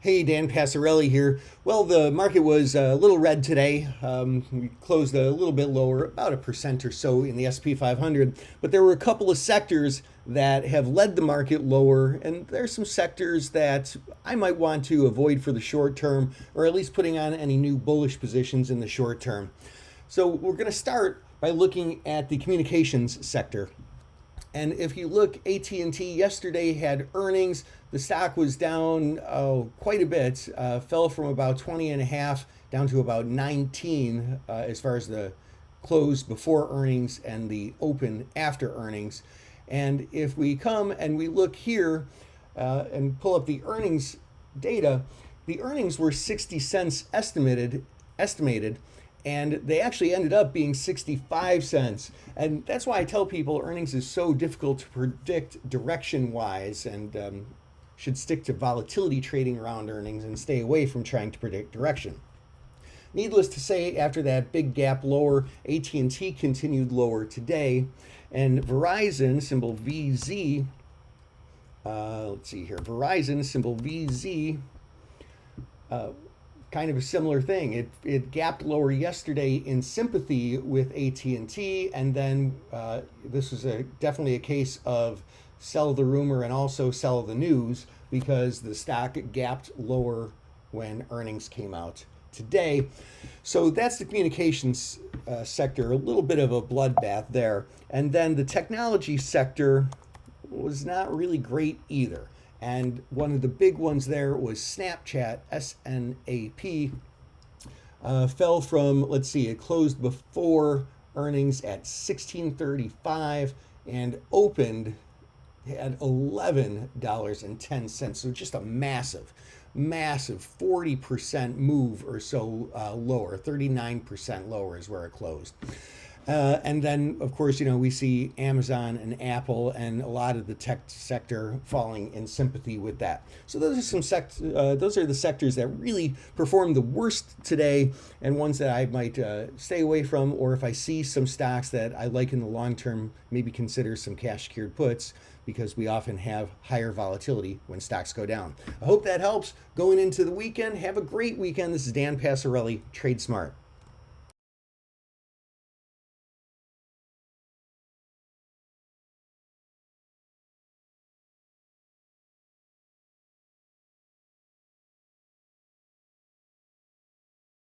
Hey, Dan Passarelli here. Well, the market was a little red today. We closed a little bit lower, about a percent or so in the SP 500. But there were a couple of sectors that have led the market lower, and there's some sectors that I might want to avoid for the short term, or at least putting on any new bullish positions in the short term. So we're going to start by looking at the communications sector. And if you look, AT&T yesterday had earnings. The stock was down quite a bit, fell from about 20 and a half down to about 19 as far as the close before earnings and the open after earnings. And if we come and we look here and pull up the earnings data, the earnings were 60 cents estimated, and they actually ended up being 65 cents. And that's why I tell people earnings is so difficult to predict direction wise, and should stick to volatility trading around earnings and stay away from trying to predict direction. Needless to say, after that big gap lower, AT&T continued lower today, and Verizon, symbol VZ, let's see here, Verizon, symbol VZ, kind of a similar thing. It gapped lower yesterday in sympathy with AT&T, and then this was definitely a case of sell the rumor and also sell the news, because the stock gapped lower when earnings came out today. So that's the communications sector, a little bit of a bloodbath there. And then the technology sector was not really great either. And one of the big ones there was Snapchat, SNAP, fell from, let's see, it closed before earnings at 16.35 and opened at $11.10. So just a massive 40% move or so lower, 39% lower is where it closed. And then, of course, we see Amazon and Apple and a lot of the tech sector falling in sympathy with that. So those are those are the sectors that really performed the worst today, and ones that I might stay away from, or if I see some stocks that I like in the long term, maybe consider some cash secured puts, because we often have higher volatility when stocks go down. I hope that helps going into the weekend. Have a great weekend. This is Dan Passarelli, Trade Smart.